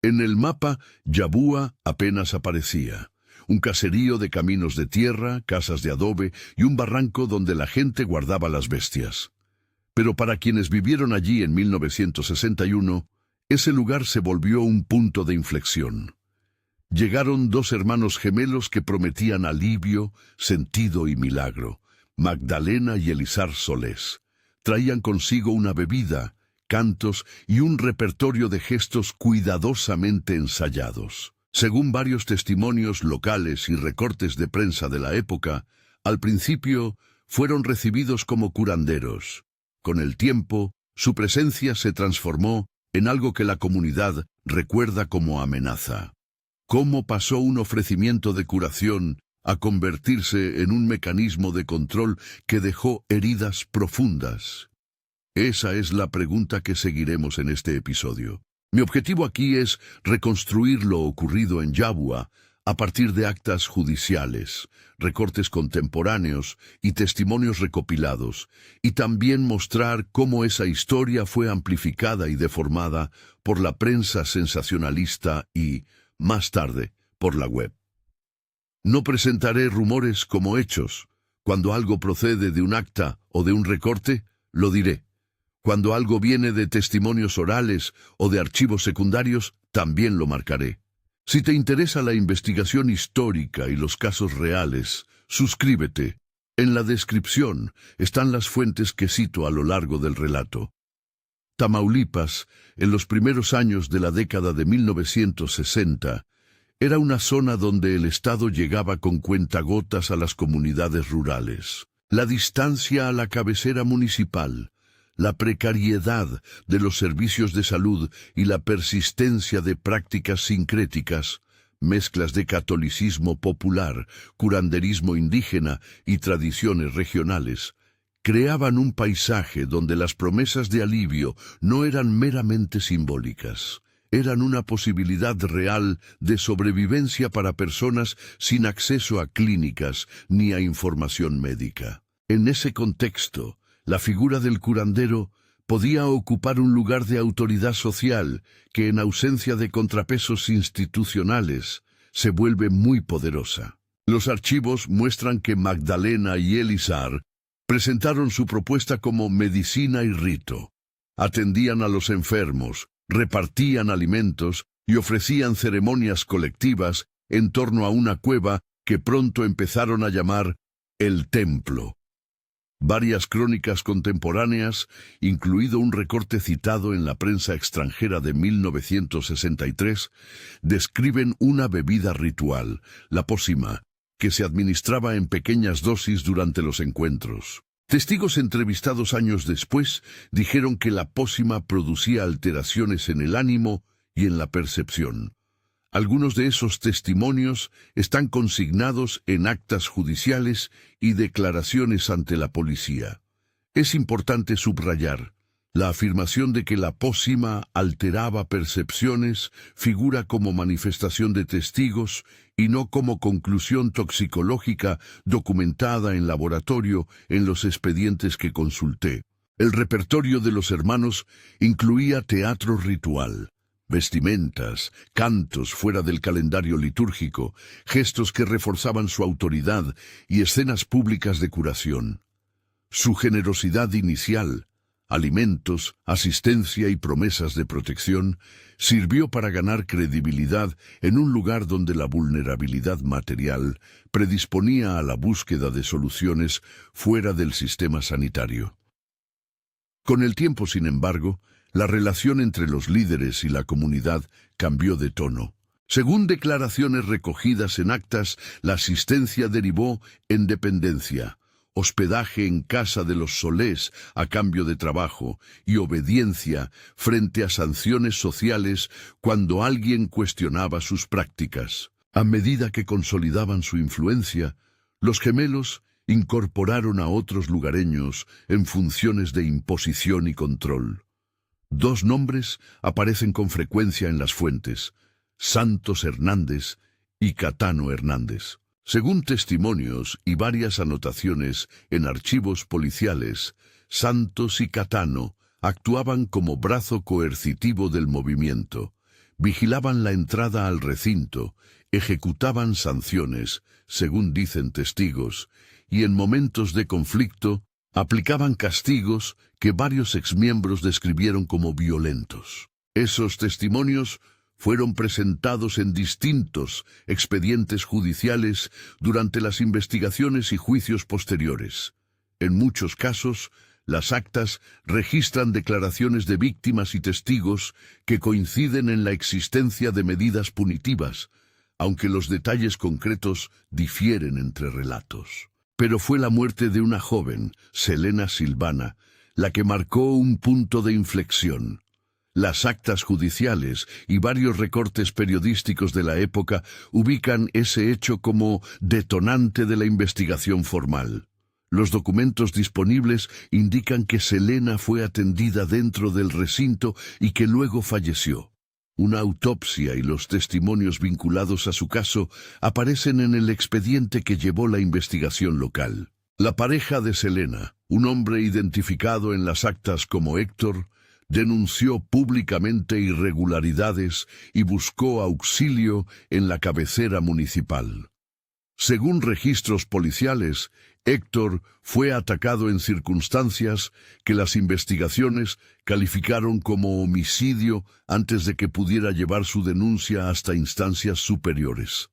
En el mapa, Yabúa apenas aparecía. Un caserío de caminos de tierra, casas de adobe y un barranco donde la gente guardaba las bestias. Pero para quienes vivieron allí en 1961, ese lugar se volvió un punto de inflexión. Llegaron dos hermanos gemelos que prometían alivio, sentido y milagro, Magdalena y Elizar Solés. Traían consigo una bebida, cantos y un repertorio de gestos cuidadosamente ensayados. Según varios testimonios locales y recortes de prensa de la época, al principio fueron recibidos como curanderos. Con el tiempo, su presencia se transformó en algo que la comunidad recuerda como amenaza. ¿Cómo pasó un ofrecimiento de curación a convertirse en un mecanismo de control que dejó heridas profundas? Esa es la pregunta que seguiremos en este episodio. Mi objetivo aquí es reconstruir lo ocurrido en Yabúa a partir de actas judiciales, recortes contemporáneos y testimonios recopilados, y también mostrar cómo esa historia fue amplificada y deformada por la prensa sensacionalista y, más tarde, por la web. No presentaré rumores como hechos. Cuando algo procede de un acta o de un recorte, lo diré. Cuando algo viene de testimonios orales o de archivos secundarios, también lo marcaré. Si te interesa la investigación histórica y los casos reales, suscríbete. En la descripción están las fuentes que cito a lo largo del relato. Tamaulipas, en los primeros años de la década de 1960, era una zona donde el Estado llegaba con cuentagotas a las comunidades rurales. La distancia a la cabecera municipal, la precariedad de los servicios de salud y la persistencia de prácticas sincréticas, mezclas de catolicismo popular, curanderismo indígena y tradiciones regionales, creaban un paisaje donde las promesas de alivio no eran meramente simbólicas, eran una posibilidad real de sobrevivencia para personas sin acceso a clínicas ni a información médica. En ese contexto, la figura del curandero podía ocupar un lugar de autoridad social que, en ausencia de contrapesos institucionales, se vuelve muy poderosa. Los archivos muestran que Magdalena y Elizar presentaron su propuesta como medicina y rito. Atendían a los enfermos, repartían alimentos y ofrecían ceremonias colectivas en torno a una cueva que pronto empezaron a llamar el templo. Varias crónicas contemporáneas, incluido un recorte citado en la prensa extranjera de 1963, describen una bebida ritual, la pócima, que se administraba en pequeñas dosis durante los encuentros. Testigos entrevistados años después dijeron que la pócima producía alteraciones en el ánimo y en la percepción. Algunos de esos testimonios están consignados en actas judiciales y declaraciones ante la policía. Es importante subrayar, la afirmación de que la pócima alteraba percepciones figura como manifestación de testigos y no como conclusión toxicológica documentada en laboratorio en los expedientes que consulté. El repertorio de los hermanos incluía teatro ritual, vestimentas, cantos fuera del calendario litúrgico, gestos que reforzaban su autoridad y escenas públicas de curación. Su generosidad inicial, alimentos, asistencia y promesas de protección, sirvió para ganar credibilidad en un lugar donde la vulnerabilidad material predisponía a la búsqueda de soluciones fuera del sistema sanitario. Con el tiempo, sin embargo, la relación entre los líderes y la comunidad cambió de tono. Según declaraciones recogidas en actas, la asistencia derivó en dependencia, hospedaje en casa de los Solés a cambio de trabajo y obediencia frente a sanciones sociales cuando alguien cuestionaba sus prácticas. A medida que consolidaban su influencia, los gemelos incorporaron a otros lugareños en funciones de imposición y control. Dos nombres aparecen con frecuencia en las fuentes: Santos Hernández y Catano Hernández. Según testimonios y varias anotaciones en archivos policiales, Santos y Catano actuaban como brazo coercitivo del movimiento, Vigilaban la entrada al recinto, ejecutaban sanciones, según dicen testigos, y en momentos de conflicto aplicaban castigos que varios exmiembros describieron como violentos. Esos testimonios fueron presentados en distintos expedientes judiciales durante las investigaciones y juicios posteriores. En muchos casos, las actas registran declaraciones de víctimas y testigos que coinciden en la existencia de medidas punitivas, aunque los detalles concretos difieren entre relatos. Pero fue la muerte de una joven, Selena Silvana, la que marcó un punto de inflexión. Las actas judiciales y varios recortes periodísticos de la época ubican ese hecho como detonante de la investigación formal. Los documentos disponibles indican que Selena fue atendida dentro del recinto y que luego falleció. Una autopsia y los testimonios vinculados a su caso aparecen en el expediente que llevó la investigación local. La pareja de Selena, un hombre identificado en las actas como Héctor, denunció públicamente irregularidades y buscó auxilio en la cabecera municipal. Según registros policiales, Héctor fue atacado en circunstancias que las investigaciones calificaron como homicidio antes de que pudiera llevar su denuncia hasta instancias superiores.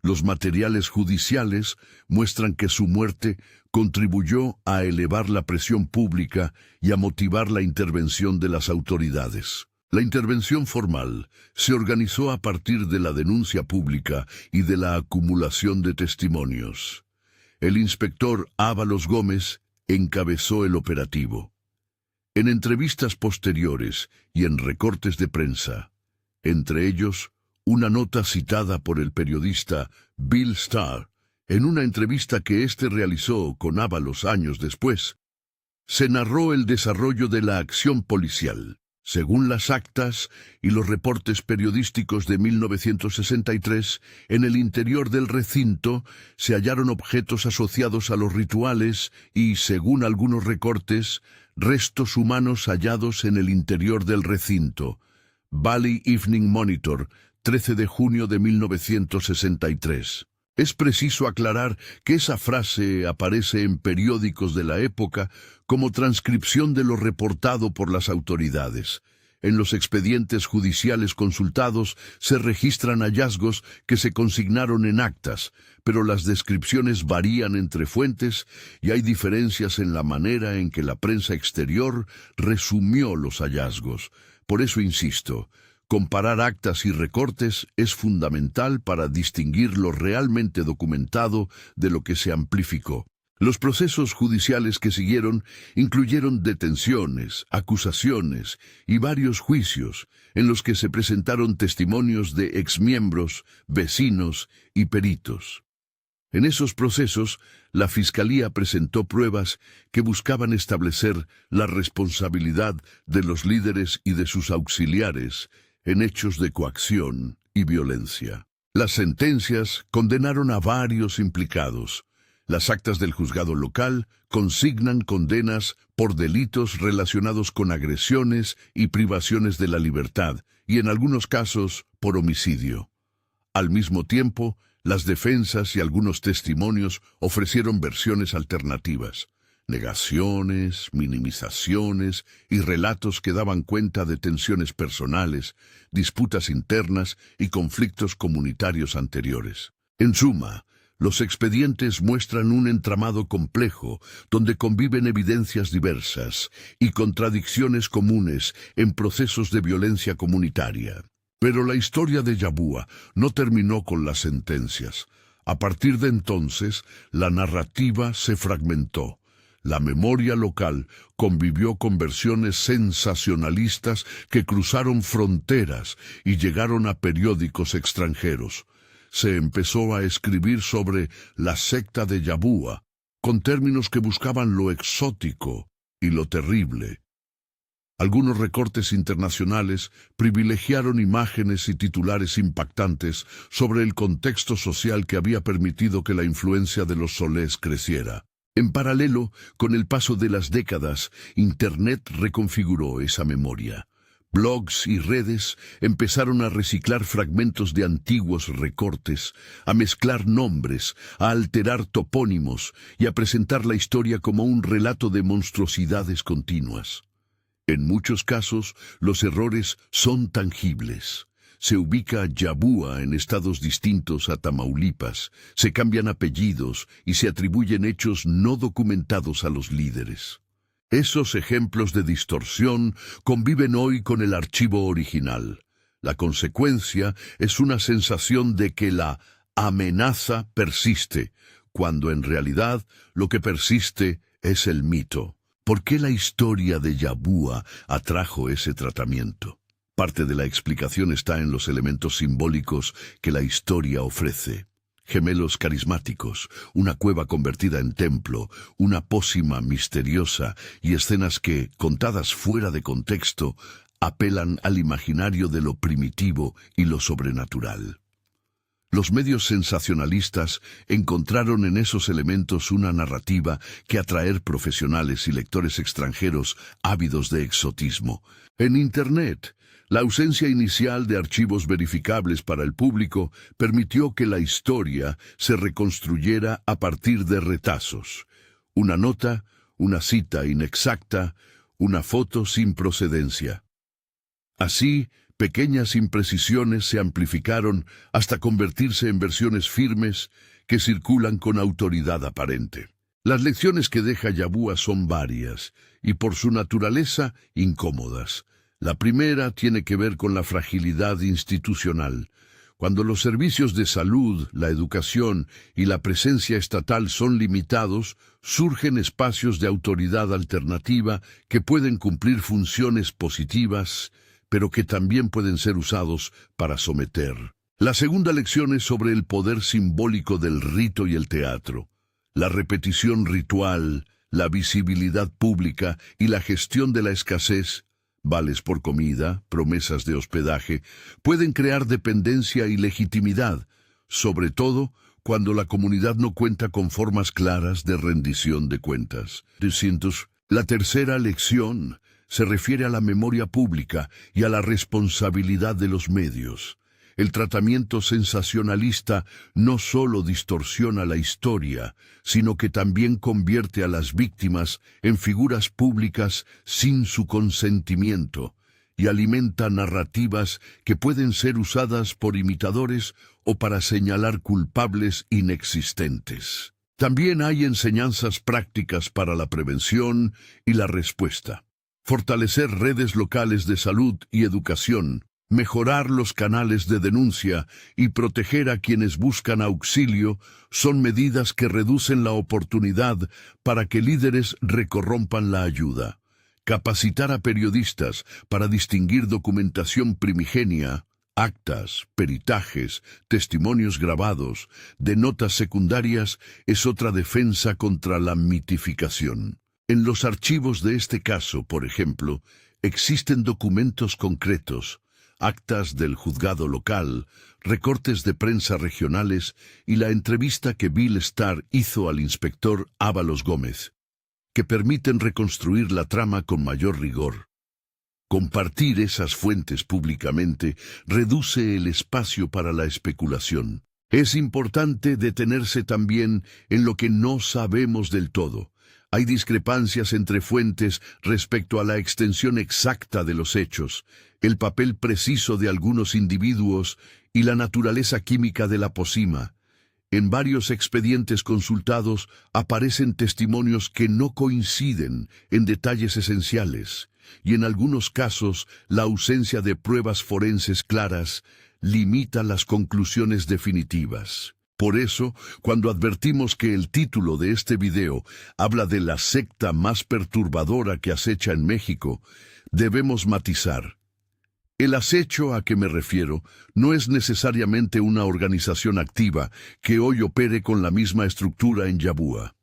Los materiales judiciales muestran que su muerte contribuyó a elevar la presión pública y a motivar la intervención de las autoridades. La intervención formal se organizó a partir de la denuncia pública y de la acumulación de testimonios. El inspector Ábalos Gómez encabezó el operativo. En entrevistas posteriores y en recortes de prensa, entre ellos una nota citada por el periodista Bill Starr, en una entrevista que éste realizó con Ábalos años después, se narró el desarrollo de la acción policial. Según las actas y los reportes periodísticos de 1963, en el interior del recinto se hallaron objetos asociados a los rituales y, según algunos recortes, restos humanos hallados en el interior del recinto. Valley Evening Monitor, 13 de junio de 1963. Es preciso aclarar que esa frase aparece en periódicos de la época como transcripción de lo reportado por las autoridades. En los expedientes judiciales consultados se registran hallazgos que se consignaron en actas, pero las descripciones varían entre fuentes y hay diferencias en la manera en que la prensa exterior resumió los hallazgos. Por eso insisto, comparar actas y recortes es fundamental para distinguir lo realmente documentado de lo que se amplificó. Los procesos judiciales que siguieron incluyeron detenciones, acusaciones y varios juicios en los que se presentaron testimonios de exmiembros, vecinos y peritos. En esos procesos, la Fiscalía presentó pruebas que buscaban establecer la responsabilidad de los líderes y de sus auxiliares en hechos de coacción y violencia. Las sentencias condenaron a varios implicados. Las actas del juzgado local consignan condenas por delitos relacionados con agresiones y privaciones de la libertad, y en algunos casos por homicidio. Al mismo tiempo, las defensas y algunos testimonios ofrecieron versiones alternativas. Negaciones, minimizaciones y relatos que daban cuenta de tensiones personales, disputas internas y conflictos comunitarios anteriores. En suma, los expedientes muestran un entramado complejo donde conviven evidencias diversas y contradicciones comunes en procesos de violencia comunitaria. Pero la historia de Yabúa no terminó con las sentencias. A partir de entonces, la narrativa se fragmentó. La memoria local convivió con versiones sensacionalistas que cruzaron fronteras y llegaron a periódicos extranjeros. Se empezó a escribir sobre la secta de Yabúa, con términos que buscaban lo exótico y lo terrible. Algunos recortes internacionales privilegiaron imágenes y titulares impactantes sobre el contexto social que había permitido que la influencia de los Solés creciera. En paralelo, con el paso de las décadas, Internet reconfiguró esa memoria. Blogs y redes empezaron a reciclar fragmentos de antiguos recortes, a mezclar nombres, a alterar topónimos y a presentar la historia como un relato de monstruosidades continuas. En muchos casos, los errores son tangibles. Se ubica Yabúa en estados distintos a Tamaulipas, se cambian apellidos y se atribuyen hechos no documentados a los líderes. Esos ejemplos de distorsión conviven hoy con el archivo original. La consecuencia es una sensación de que la amenaza persiste, cuando en realidad lo que persiste es el mito. ¿Por qué la historia de Yabúa atrajo ese tratamiento? Parte de la explicación está en los elementos simbólicos que la historia ofrece. Gemelos carismáticos, una cueva convertida en templo, una pócima misteriosa y escenas que, contadas fuera de contexto, apelan al imaginario de lo primitivo y lo sobrenatural. Los medios sensacionalistas encontraron en esos elementos una narrativa que atraer profesionales y lectores extranjeros ávidos de exotismo. En Internet, la ausencia inicial de archivos verificables para el público permitió que la historia se reconstruyera a partir de retazos. Una nota, una cita inexacta, una foto sin procedencia. Así, pequeñas imprecisiones se amplificaron hasta convertirse en versiones firmes que circulan con autoridad aparente. Las lecciones que deja Yabúa son varias y por su naturaleza incómodas. La primera tiene que ver con la fragilidad institucional. Cuando los servicios de salud, la educación y la presencia estatal son limitados, surgen espacios de autoridad alternativa que pueden cumplir funciones positivas, pero que también pueden ser usados para someter. La segunda lección es sobre el poder simbólico del rito y el teatro. La repetición ritual, la visibilidad pública y la gestión de la escasez, vales por comida, promesas de hospedaje, pueden crear dependencia y legitimidad, sobre todo cuando la comunidad no cuenta con formas claras de rendición de cuentas. La tercera lección se refiere a la memoria pública y a la responsabilidad de los medios. El tratamiento sensacionalista no solo distorsiona la historia, sino que también convierte a las víctimas en figuras públicas sin su consentimiento y alimenta narrativas que pueden ser usadas por imitadores o para señalar culpables inexistentes. También hay enseñanzas prácticas para la prevención y la respuesta. Fortalecer redes locales de salud y educación, mejorar los canales de denuncia y proteger a quienes buscan auxilio son medidas que reducen la oportunidad para que líderes recorrompan la ayuda. Capacitar a periodistas para distinguir documentación primigenia, actas, peritajes, testimonios grabados, de notas secundarias es otra defensa contra la mitificación. En los archivos de este caso, por ejemplo, existen documentos concretos, actas del juzgado local, recortes de prensa regionales y la entrevista que Bill Starr hizo al inspector Ábalos Gómez, que permiten reconstruir la trama con mayor rigor. Compartir esas fuentes públicamente reduce el espacio para la especulación. Es importante detenerse también en lo que no sabemos del todo. Hay discrepancias entre fuentes respecto a la extensión exacta de los hechos, el papel preciso de algunos individuos y la naturaleza química de la pócima. En varios expedientes consultados aparecen testimonios que no coinciden en detalles esenciales, y en algunos casos la ausencia de pruebas forenses claras limita las conclusiones definitivas. Por eso, cuando advertimos que el título de este video habla de la secta más perturbadora que acecha en México, debemos matizar. El acecho a que me refiero no es necesariamente una organización activa que hoy opere con la misma estructura en Yabúa.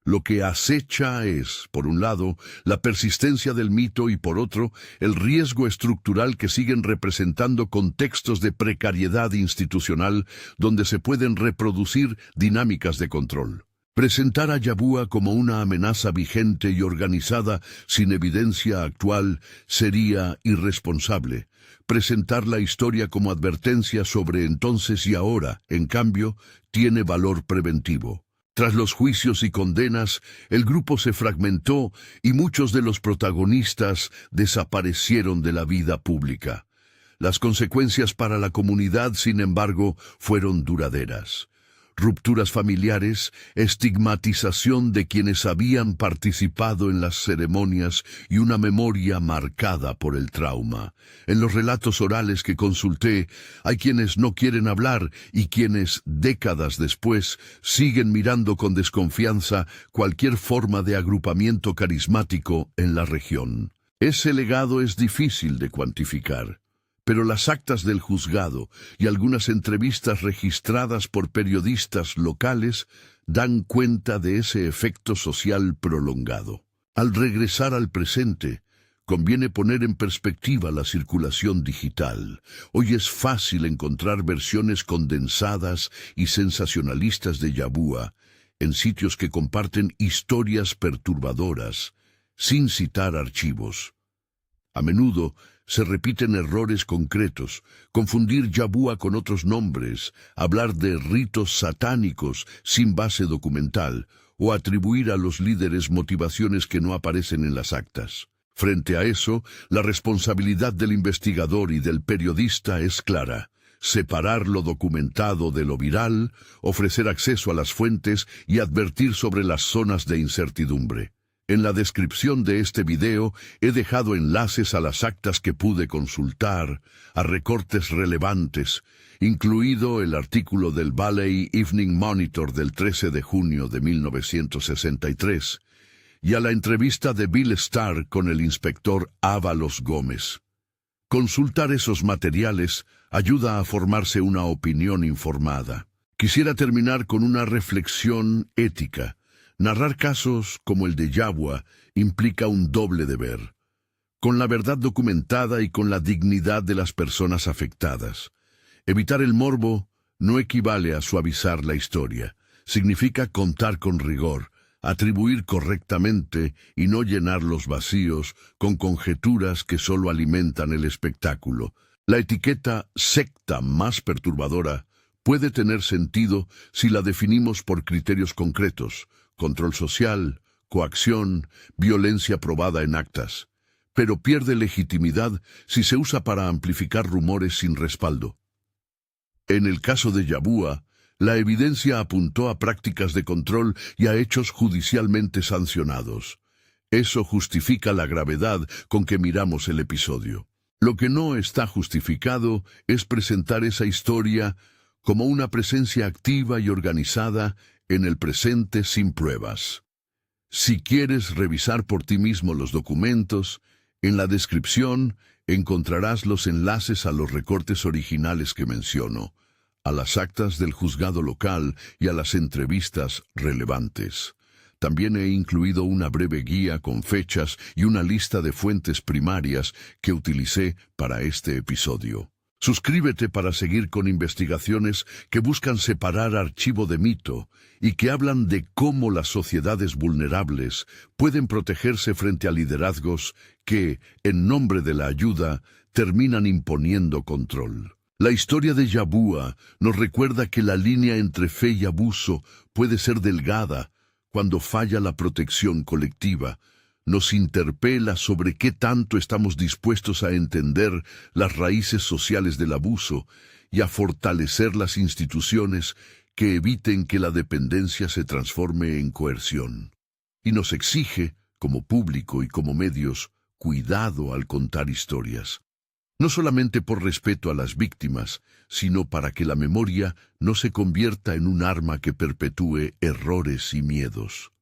Lo que acecha es, por un lado, la persistencia del mito y por otro, el riesgo estructural que siguen representando contextos de precariedad institucional donde se pueden reproducir dinámicas de control. Presentar a Yabúa como una amenaza vigente y organizada sin evidencia actual sería irresponsable. Presentar la historia como advertencia sobre entonces y ahora, en cambio, tiene valor preventivo. Tras los juicios y condenas, el grupo se fragmentó y muchos de los protagonistas desaparecieron de la vida pública. Las consecuencias para la comunidad, sin embargo, fueron duraderas. Rupturas familiares, estigmatización de quienes habían participado en las ceremonias y una memoria marcada por el trauma. En los relatos orales que consulté, hay quienes no quieren hablar y quienes, décadas después, siguen mirando con desconfianza cualquier forma de agrupamiento carismático en la región. Ese legado es difícil de cuantificar. Pero las actas del juzgado y algunas entrevistas registradas por periodistas locales dan cuenta de ese efecto social prolongado. Al regresar al presente, conviene poner en perspectiva la circulación digital. Hoy es fácil encontrar versiones condensadas y sensacionalistas de Yabúa en sitios que comparten historias perturbadoras, sin citar archivos. A menudo se repiten errores concretos, confundir Yabúa con otros nombres, hablar de ritos satánicos sin base documental o atribuir a los líderes motivaciones que no aparecen en las actas. Frente a eso, la responsabilidad del investigador y del periodista es clara: separar lo documentado de lo viral, ofrecer acceso a las fuentes y advertir sobre las zonas de incertidumbre. En la descripción de este video he dejado enlaces a las actas que pude consultar, a recortes relevantes, incluido el artículo del Valley Evening Monitor del 13 de junio de 1963, y a la entrevista de Bill Starr con el inspector Ávalos Gómez. Consultar esos materiales ayuda a formarse una opinión informada. Quisiera terminar con una reflexión ética. Narrar casos como el de Yabúa implica un doble deber, con la verdad documentada y con la dignidad de las personas afectadas. Evitar el morbo no equivale a suavizar la historia. Significa contar con rigor, atribuir correctamente y no llenar los vacíos con conjeturas que solo alimentan el espectáculo. La etiqueta secta más perturbadora puede tener sentido si la definimos por criterios concretos: control social, coacción, violencia probada en actas, pero pierde legitimidad si se usa para amplificar rumores sin respaldo. En el caso de Yabúa, la evidencia apuntó a prácticas de control y a hechos judicialmente sancionados. Eso justifica la gravedad con que miramos el episodio. Lo que no está justificado es presentar esa historia como una presencia activa y organizada en el presente sin pruebas. Si quieres revisar por ti mismo los documentos, en la descripción encontrarás los enlaces a los recortes originales que menciono, a las actas del juzgado local y a las entrevistas relevantes. También he incluido una breve guía con fechas y una lista de fuentes primarias que utilicé para este episodio. Suscríbete para seguir con investigaciones que buscan separar archivo de mito y que hablan de cómo las sociedades vulnerables pueden protegerse frente a liderazgos que, en nombre de la ayuda, terminan imponiendo control. La historia de Yabúa nos recuerda que la línea entre fe y abuso puede ser delgada cuando falla la protección colectiva. Nos interpela sobre qué tanto estamos dispuestos a entender las raíces sociales del abuso y a fortalecer las instituciones que eviten que la dependencia se transforme en coerción. Y nos exige, como público y como medios, cuidado al contar historias. No solamente por respeto a las víctimas, sino para que la memoria no se convierta en un arma que perpetúe errores y miedos.